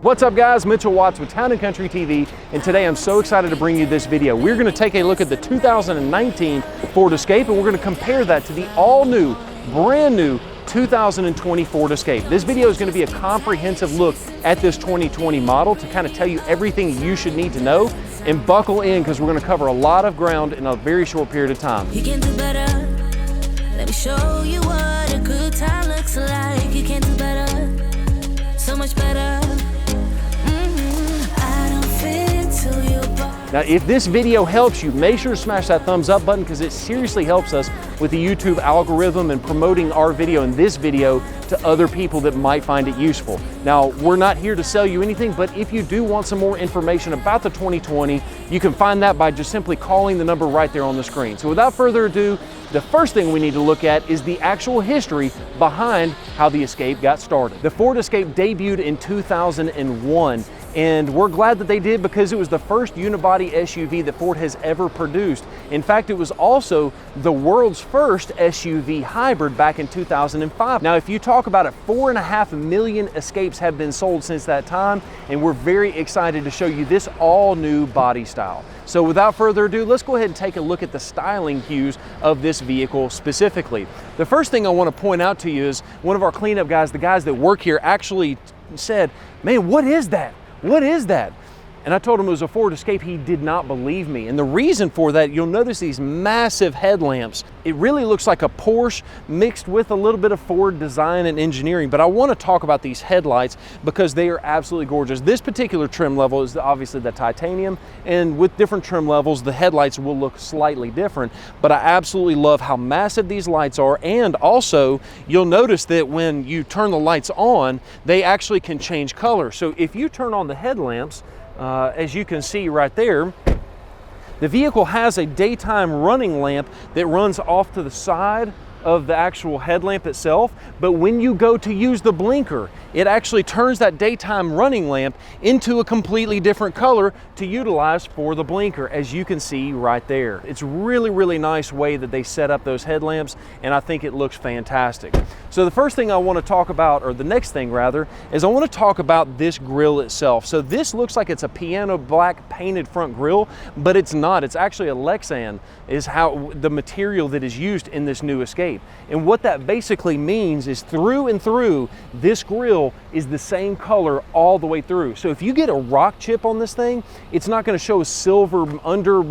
What's up guys, Mitchell Watts with Town & Country TV, and today I'm so excited to bring you this video. We're going to take a look at the 2019 Ford Escape, and we're going to compare that to the all-new, brand new 2020 Ford Escape. This video is going to be a comprehensive look at this 2020 model to kind of tell you everything you should need to know, and buckle in because we're going to cover a lot of ground in a very short period of time. You can do better. Let me show you what a good time looks like. You can do better, so much better. Now, if this video helps you, make sure to smash that thumbs up button because it seriously helps us with the YouTube algorithm and promoting our video and this video to other people that might find it useful. Now, we're not here to sell you anything, but if you do want some more information about the 2020, you can find that by just simply calling the number right there on the screen. So without further ado, the first thing we need to look at is the actual history behind how the Escape got started. The Ford Escape debuted in 2001. And we're glad that they did because it was the first unibody SUV that Ford has ever produced. In fact, it was also the world's first SUV hybrid back in 2005. Now, if you talk about it, 4.5 million Escapes have been sold since that time, and we're very excited to show you this all new body style. So without further ado, let's go ahead and take a look at the styling cues of this vehicle specifically. The first thing I want to point out to you is one of our cleanup guys, the guys that work here, actually said, "Man, what is that? What is that?" And I told him it was a Ford Escape. He did not believe me. And the reason for that, you'll notice these massive headlamps. It really looks like a Porsche mixed with a little bit of Ford design and engineering. But I want to talk about these headlights because they are absolutely gorgeous. This particular trim level is obviously the titanium, and with different trim levels, the headlights will look slightly different. But I absolutely love how massive these lights are. And also, you'll notice that when you turn the lights on, they actually can change color. So if you turn on the headlamps, as you can see right there, the vehicle has a daytime running lamp that runs off to the side of the actual headlamp itself, but when you go to use the blinker, it actually turns that daytime running lamp into a completely different color to utilize for the blinker, as you can see right there. It's really nice way that they set up those headlamps, and I think it looks fantastic. So the first thing I want to talk about, or the next thing rather, is I want to talk about this grille itself. So this looks like it's a piano black painted front grille, but it's not. It's actually a Lexan, is how the material that is used in this new Escape. And what that basically means is through and through, this grille is the same color all the way through. So if you get a rock chip on this thing, it's not going to show silver under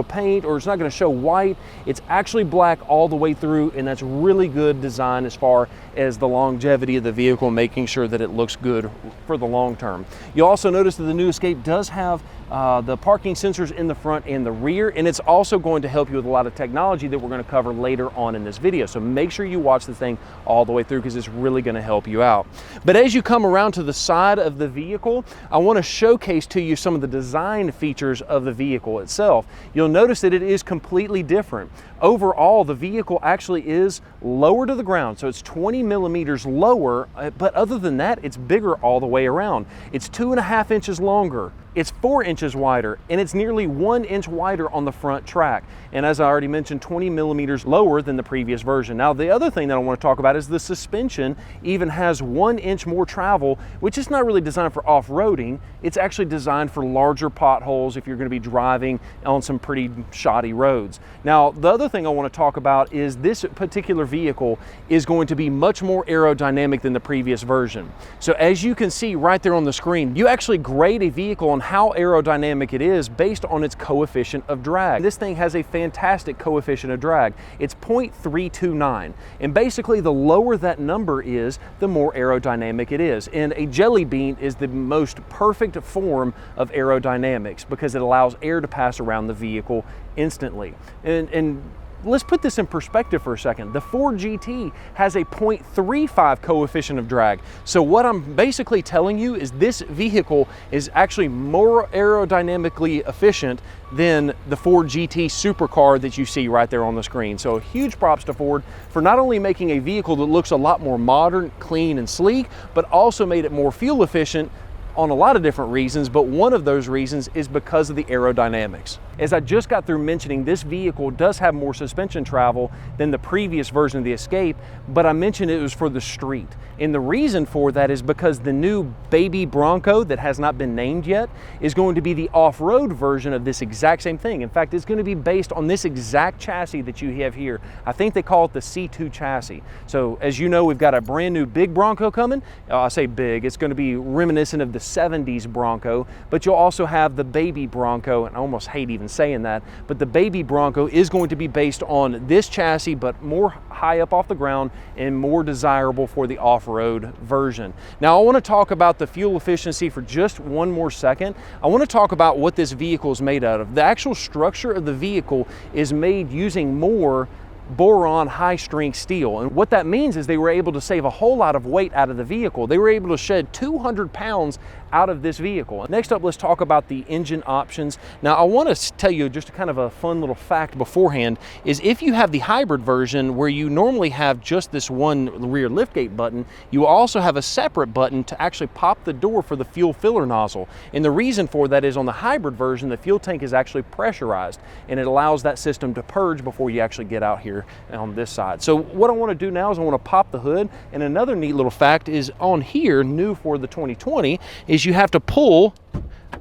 paint, or it's not going to show white. It's actually black all the way through, and that's really good design as far as the longevity of the vehicle, making sure that it looks good for the long term. You'll also notice that the new Escape does have the parking sensors in the front and the rear, and it's also going to help you with a lot of technology that we're going to cover later on in this video. So make sure you watch the thing all the way through because it's really going to help you out. But as you come around to the side of the vehicle, I want to showcase to you some of the design features of the vehicle itself. You'll notice that it is completely different. Overall, the vehicle actually is lower to the ground, so it's 20 millimeters lower, but other than that, it's bigger all the way around. It's 2.5 inches longer. It's 4 inches wider, and it's nearly 1 inch wider on the front track. And as I already mentioned, 20 millimeters lower than the previous version. Now, the other thing that I want to talk about is the suspension even has 1 inch more travel, which is not really designed for off-roading. It's actually designed for larger potholes if you're going to be driving on some pretty shoddy roads. Now, the other thing I want to talk about is this particular vehicle is going to be much more aerodynamic than the previous version. So as you can see right there on the screen, you actually grade a vehicle on how aerodynamic it is based on its coefficient of drag. This thing has a fantastic coefficient of drag. It's 0.329, and basically the lower that number is, the more aerodynamic it is. And a jelly bean is the most perfect form of aerodynamics because it allows air to pass around the vehicle instantly. And let's put this in perspective for a second. The Ford GT has a 0.35 coefficient of drag. So what I'm basically telling you is this vehicle is actually more aerodynamically efficient than the Ford GT supercar that you see right there on the screen. So huge props to Ford for not only making a vehicle that looks a lot more modern, clean, and sleek, but also made it more fuel efficient on a lot of different reasons, but one of those reasons is because of the aerodynamics. As I just got through mentioning, this vehicle does have more suspension travel than the previous version of the Escape, but I mentioned it was for the street. And the reason for that is because the new Baby Bronco that has not been named yet is going to be the off-road version of this exact same thing. In fact, it's going to be based on this exact chassis that you have here. I think they call it the C2 chassis. So as you know, we've got a brand new big Bronco coming. I say big, it's going to be reminiscent of the 70s Bronco, but you'll also have the Baby Bronco, and I almost hate even saying that, but the Baby Bronco is going to be based on this chassis, but more high up off the ground and more desirable for the off-road version. Now I want to talk about the fuel efficiency for just one more second. I want to talk about what this vehicle is made out of. The actual structure of the vehicle is made using more boron high strength steel, and what that means is they were able to save a whole lot of weight out of the vehicle. They were able to shed 200 pounds out of this vehicle. Next up, let's talk about the engine options. Now I want to tell you just kind of a fun little fact beforehand is if you have the hybrid version where you normally have just this one rear liftgate button, you also have a separate button to actually pop the door for the fuel filler nozzle. And the reason for that is on the hybrid version, the fuel tank is actually pressurized and it allows that system to purge before you actually get out here on this side. So what I want to do now is I want to pop the hood, and another neat little fact is on here, new for the 2020, is you have to pull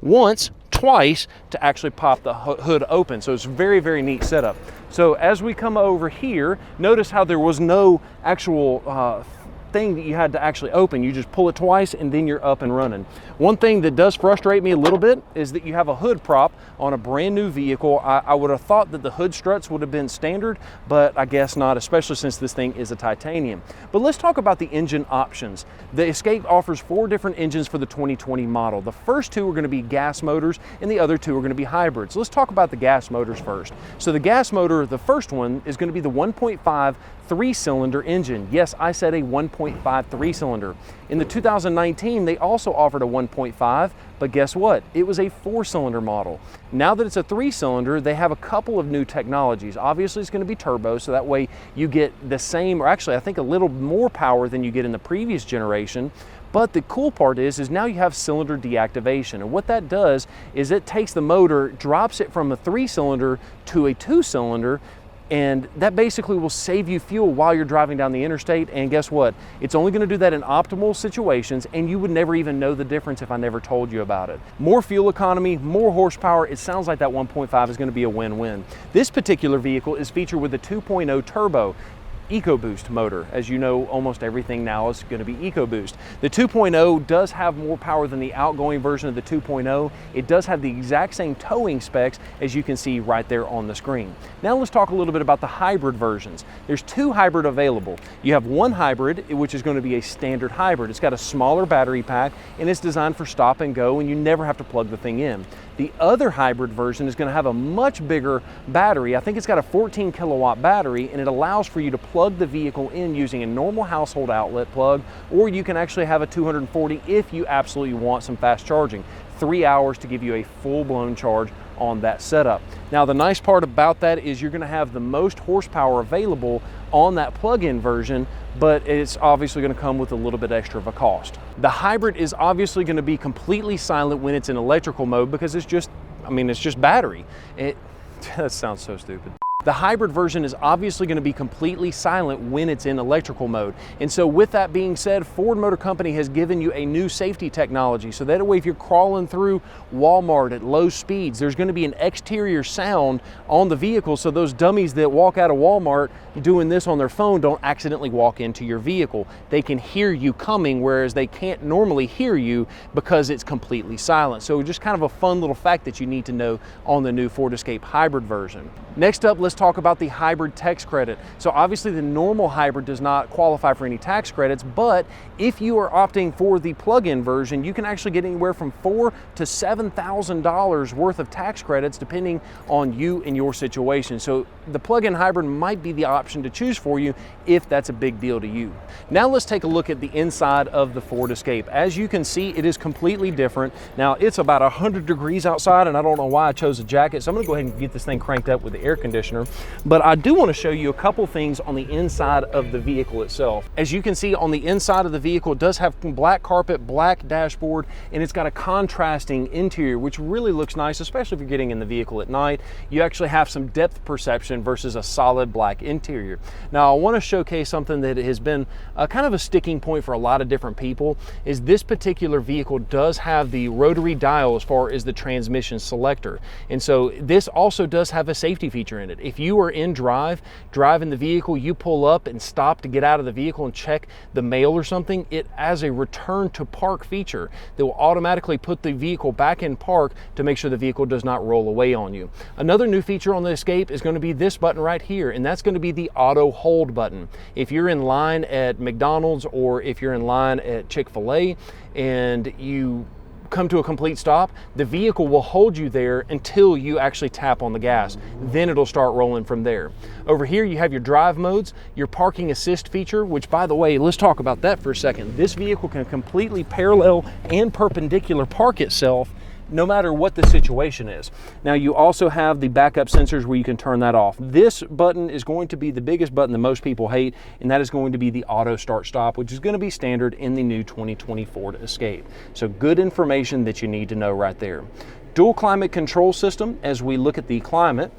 once, twice to actually pop the hood open. So it's very, very neat setup. So as we come over here, notice how there was no actual thing that you had to actually open. You just pull it twice and then you're up and running. One thing that does frustrate me a little bit is that you have a hood prop on a brand new vehicle. I would have thought that the hood struts would have been standard, but I guess not, especially since this thing is a titanium. But let's talk about the engine options. The Escape offers 4 different engines for the 2020 model. The first 2 are going to be gas motors and the other 2 are going to be hybrids. Let's talk about the gas motors first. So the gas motor, the first one, is going to be the 1.5 3-cylinder engine. Yes, I said a 1.5 3-cylinder. In the 2019, they also offered a 1.5, but guess what? It was a 4-cylinder model. Now that it's a 3-cylinder, they have a couple of new technologies. Obviously, it's going to be turbo, so that way you get the same, or actually I think a little more power than you get in the previous generation. But the cool part is now you have cylinder deactivation. And what that does is it takes the motor, drops it from a 3-cylinder to a 2-cylinder, and that basically will save you fuel while you're driving down the interstate. And guess what? It's only going to do that in optimal situations, and you would never even know the difference if I never told you about it. More fuel economy, more horsepower. It sounds like that 1.5 is going to be a win-win. This particular vehicle is featured with a 2.0 turbo EcoBoost motor. As you know, almost everything now is going to be EcoBoost. The 2.0 does have more power than the outgoing version of the 2.0. It does have the exact same towing specs as you can see right there on the screen. Now let's talk a little bit about the hybrid versions. There's 2 hybrid available. You have one hybrid, which is going to be a standard hybrid. It's got a smaller battery pack and it's designed for stop and go, and you never have to plug the thing in. The other hybrid version is going to have a much bigger battery. I think it's got a 14 kilowatt battery, and it allows for you to plug the vehicle in using a normal household outlet plug, or you can actually have a 240 if you absolutely want some fast charging. 3 hours to give you a full-blown charge on that setup. Now the nice part about that is you're going to have the most horsepower available on that plug-in version, but it's obviously going to come with a little bit extra of a cost. The hybrid is obviously going to be completely silent when it's in electrical mode because it's just, it's just battery. That sounds so stupid. The hybrid version is obviously going to be completely silent when it's in electrical mode. And so with that being said, Ford Motor Company has given you a new safety technology. So that way if you're crawling through Walmart at low speeds, there's going to be an exterior sound on the vehicle so those dummies that walk out of Walmart doing this on their phone don't accidentally walk into your vehicle. They can hear you coming, whereas they can't normally hear you because it's completely silent. So just kind of a fun little fact that you need to know on the new Ford Escape hybrid version. Next up, let's talk about the hybrid tax credit. So obviously the normal hybrid does not qualify for any tax credits, but if you are opting for the plug-in version, you can actually get anywhere from $4,000 to $7,000 worth of tax credits depending on you and your situation. So the plug-in hybrid might be the option to choose for you if that's a big deal to you. Now let's take a look at the inside of the Ford Escape. As you can see, it is completely different. Now it's about 100 degrees outside, and I don't know why I chose a jacket, so I'm gonna go ahead and get this thing cranked up with the air conditioner. there. But I do want to show you a couple things on the inside of the vehicle itself. As you can see on the inside of the vehicle, it does have black carpet, black dashboard, and it's got a contrasting interior, which really looks nice, especially if you're getting in the vehicle at night. You actually have some depth perception versus a solid black interior. Now, I want to showcase something that has been kind of a sticking point for a lot of different people, is this particular vehicle does have the rotary dial as far as the transmission selector. And so this also does have a safety feature in it. If you are in driving the vehicle, you pull up and stop to get out of the vehicle and check the mail or something, it has a return to park feature that will automatically put the vehicle back in park to make sure the vehicle does not roll away on you. Another new feature on the Escape is going to be this button right here, and that's going to be the auto hold button. If you're in line at McDonald's or if you're in line at Chick-fil-A and you come to a complete stop, the vehicle will hold you there until you actually tap on the gas. Then it'll start rolling from there. Over here you have your drive modes, your parking assist feature, which, by the way, let's talk about that for a second. This vehicle can completely parallel and perpendicular park itself no matter what the situation is. Now, you also have the backup sensors where you can turn that off. This button is going to be the biggest button that most people hate, and that is going to be the auto start stop, which is going to be standard in the new 2020 Ford Escape. So good information that you need to know right there. Dual climate control system, as we look at the climate,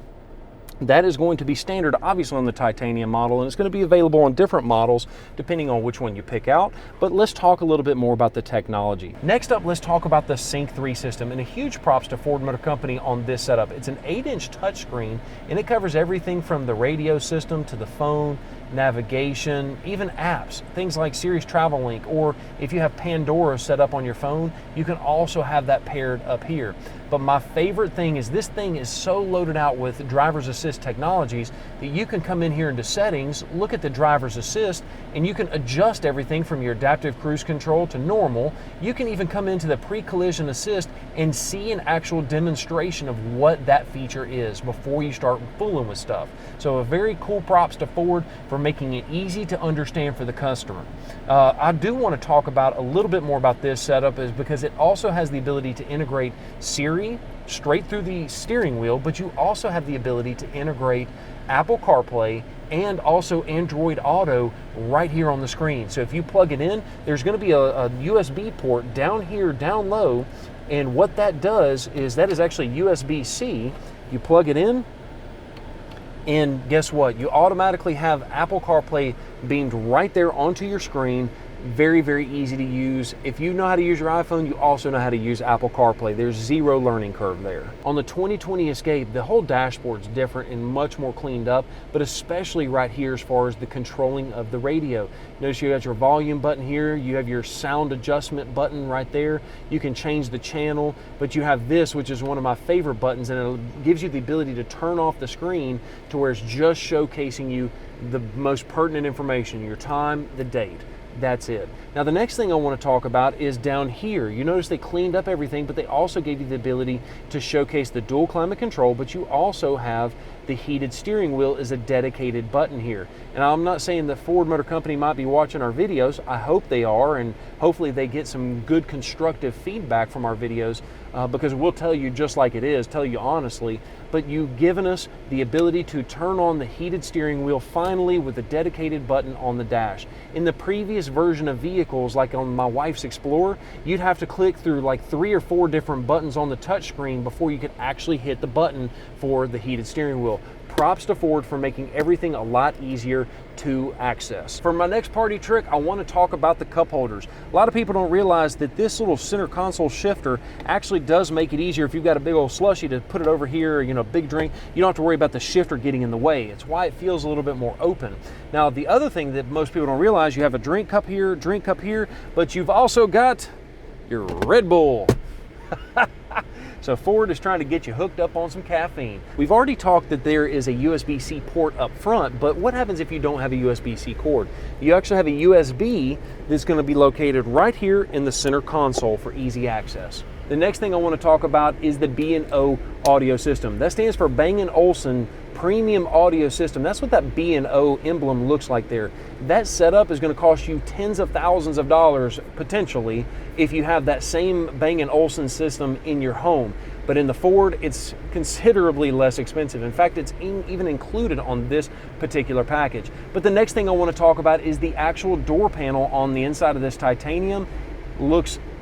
that is going to be standard, obviously, on the titanium model, and it's going to be available on different models depending on which one you pick out. But let's talk a little bit more about the technology. Next up, let's talk about the Sync 3 system, and a huge props to Ford Motor Company on this setup. It's an 8-inch touchscreen, and it covers everything from the radio system to the phone, navigation, even apps, things like Sirius Travel Link, or if you have Pandora set up on your phone, you can also have that paired up here. But my favorite thing is this thing is so loaded out with driver's assist technologies that you can come in here into settings, look at the driver's assist, and you can adjust everything from your adaptive cruise control to normal. You can even come into the pre-collision assist and see an actual demonstration of what that feature is before you start fooling with stuff. So a very cool props to Ford for making it easy to understand for the customer. I do want to talk about a little bit more about this setup, is because it also has the ability to integrate Siri straight through the steering wheel, but you also have the ability to integrate Apple CarPlay and also Android Auto right here on the screen. So if you plug it in, there's going to be a USB port down here, down low, and what that does is that is actually USB-C. You plug it in, and guess what? You automatically have Apple CarPlay beamed right there onto your screen. Very, very easy to use. If you know how to use your iPhone, you also know how to use Apple CarPlay. There's zero learning curve there. On the 2020 Escape, the whole dashboard's different and much more cleaned up, but especially right here as far as the controlling of the radio. Notice you got your volume button here, you have your sound adjustment button right there. You can change the channel, but you have this, which is one of my favorite buttons, and it gives you the ability to turn off the screen to where it's just showcasing you the most pertinent information, your time, the date. That's it. Now, the next thing I want to talk about is down here. You notice they cleaned up everything, but they also gave you the ability to showcase the dual climate control, but you also have the heated steering wheel as a dedicated button here. And I'm not saying that Ford Motor Company might be watching our videos. I hope they are, and hopefully they get some good constructive feedback from our videos, because we'll tell you just like it is, tell you honestly. But you've given us the ability to turn on the heated steering wheel finally with a dedicated button on the dash. In the previous version of vehicles, like on my wife's Explorer, you'd have to click through like 3 or 4 different buttons on the touchscreen before you could actually hit the button for the heated steering wheel. Props to Ford for making everything a lot easier to access. For my next party trick, I want to talk about the cup holders. A lot of people don't realize that this little center console shifter actually does make it easier if you've got a big old slushie to put it over here, you know, big drink. You don't have to worry about the shifter getting in the way. It's why it feels a little bit more open. Now, the other thing that most people don't realize, you have a drink cup here, but you've also got your Red Bull. So Ford is trying to get you hooked up on some caffeine. We've already talked that there is a USB-C port up front, but what happens if you don't have a USB-C cord? You actually have a USB that's going to be located right here in the center console for easy access. The next thing I want to talk about is the B&O audio system. That stands for Bang & Olufsen Premium Audio System. That's what that B&O emblem looks like there. That setup is going to cost you tens of thousands of dollars potentially if you have that same Bang & Olufsen system in your home. but in the Ford, it's considerably less expensive. In fact, it's even included on this particular package. But the next thing I want to talk about is the actual door panel on the inside of this titanium.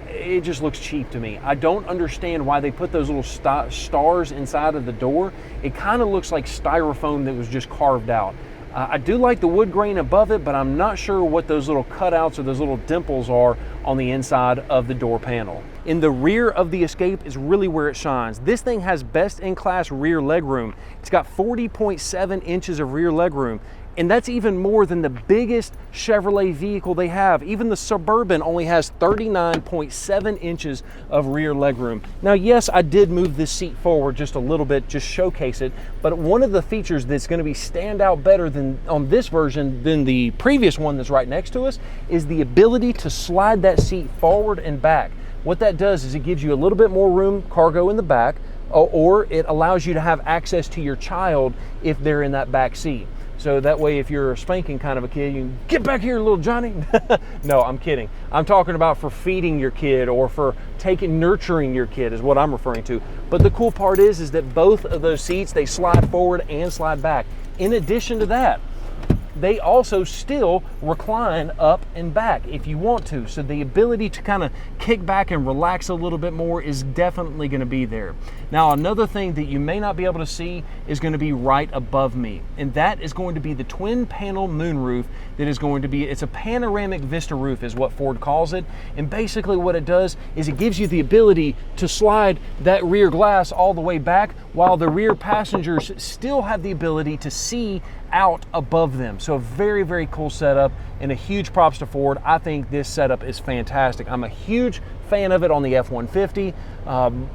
It just looks cheap to me. I don't understand why they put those little stars inside of the door. It kind of looks like styrofoam that was just carved out. I do like the wood grain above it, but I'm not sure what those little cutouts or those little dimples are on the inside of the door panel. In the rear of the Escape is really where it shines. This thing has best-in-class rear legroom. It's got 40.7 inches of rear legroom. And that's even more than the biggest Chevrolet vehicle they have. Even the Suburban only has 39.7 inches of rear legroom. Now, yes, I did move this seat forward just a little bit, just showcase it, but one of the features that's gonna be stand out better than on this version than the previous one that's right next to us is the ability to slide that seat forward and back. What that does is it gives you a little bit more room, cargo in the back, or it allows you to have access to your child if they're in that back seat. So that way, if you're a spanking kind of a kid, you can get back here, little Johnny. No, I'm kidding. I'm talking about for feeding your kid or for nurturing your kid is what I'm referring to. But the cool part is that both of those seats, they slide forward and slide back. In addition to that, they also still recline up and back if you want to. So the ability to kind of kick back and relax a little bit more is definitely going to be there. Now, another thing that you may not be able to see is going to be right above me, and that is going to be the twin panel moonroof that is going to be, it's a panoramic Vista roof is what Ford calls it. And basically what it does is it gives you the ability to slide that rear glass all the way back while the rear passengers still have the ability to see out above them. So a very, very cool setup, and a huge props to Ford. I think this setup is fantastic. I'm a huge fan of it on the F-150,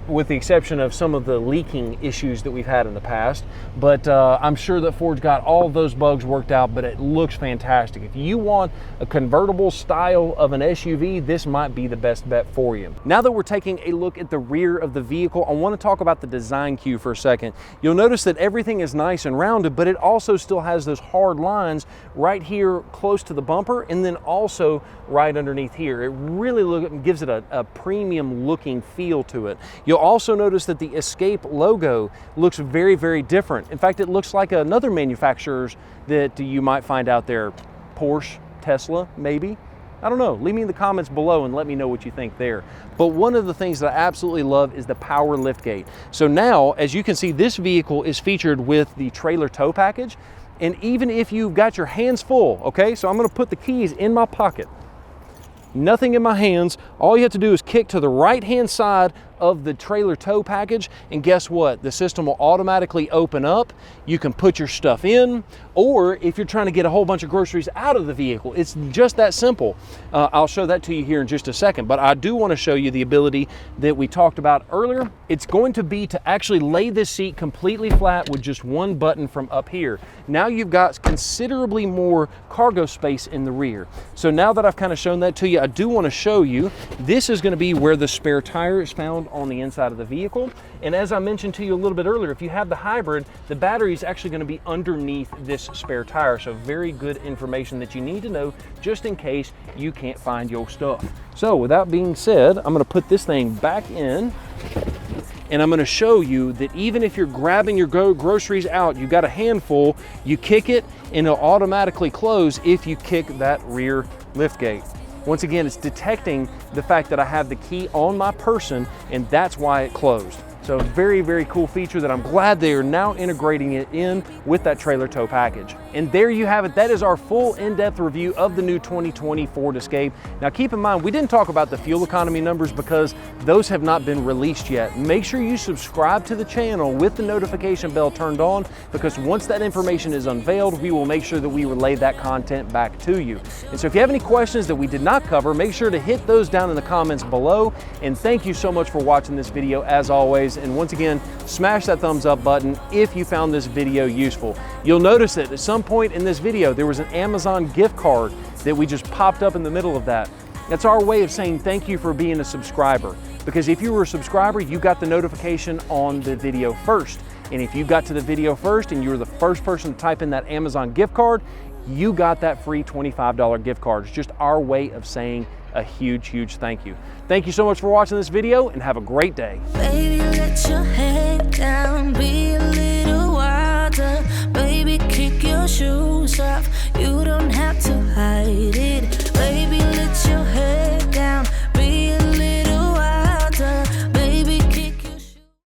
with the exception of some of the leaking issues that we've had in the past. But I'm sure that Ford's got all of those bugs worked out, but it looks fantastic. If you want a convertible style of an SUV, this might be the best bet for you. Now that we're taking a look at the rear of the vehicle, I want to talk about the design cue for a second. You'll notice that everything is nice and rounded, but it also still has those hard lines right here close to the bumper, and then also right underneath here. It really gives it a premium looking feel to it. You'll also notice that the Escape logo looks very, very different. In fact, it looks like another manufacturer's that you might find out there. Porsche, Tesla, maybe. I don't know. Leave me in the comments below and let me know what you think there. But one of the things that I absolutely love is the power liftgate. So now, as you can see, this vehicle is featured with the trailer tow package. And even if you've got your hands full, okay, so I'm gonna put the keys in my pocket, nothing in my hands, all you have to do is kick to the right-hand side of the trailer tow package, and guess what? The system will automatically open up. You can put your stuff in, or if you're trying to get a whole bunch of groceries out of the vehicle, it's just that simple. I'll show that to you here in just a second, but I do want to show you the ability that we talked about earlier. It's going to be to actually lay this seat completely flat with just one button from up here. Now you've got considerably more cargo space in the rear. So now that I've kind of shown that to you, I do want to show you, this is going to be where the spare tire is found on the inside of the vehicle. And as I mentioned to you a little bit earlier, if you have the hybrid, the battery is actually going to be underneath this spare tire. So very good information that you need to know just in case you can't find your stuff. So with that being said, I'm going to put this thing back in, and I'm going to show you that even if you're grabbing your groceries out, you've got a handful, you kick it and it'll automatically close if you kick that rear liftgate. Once again, it's detecting the fact that I have the key on my person, and that's why it closed. So very, very cool feature that I'm glad they are now integrating it in with that trailer tow package. And there you have it. That is our full in-depth review of the new 2020 Ford Escape. Now keep in mind, we didn't talk about the fuel economy numbers because those have not been released yet. Make sure you subscribe to the channel with the notification bell turned on, because once that information is unveiled, we will make sure that we relay that content back to you. And so if you have any questions that we did not cover, make sure to hit those down in the comments below. And thank you so much for watching this video as always. And once again, smash that thumbs up button if you found this video useful. You'll notice that at some point in this video, there was an Amazon gift card that we just popped up in the middle of that. That's our way of saying thank you for being a subscriber. Because if you were a subscriber, you got the notification on the video first. And if you got to the video first and you were the first person to type in that Amazon gift card, you got that free $25 gift card. It's just our way of saying a huge, huge thank you. Thank you so much for watching this video and have a great day. Baby, let your head down, breathe.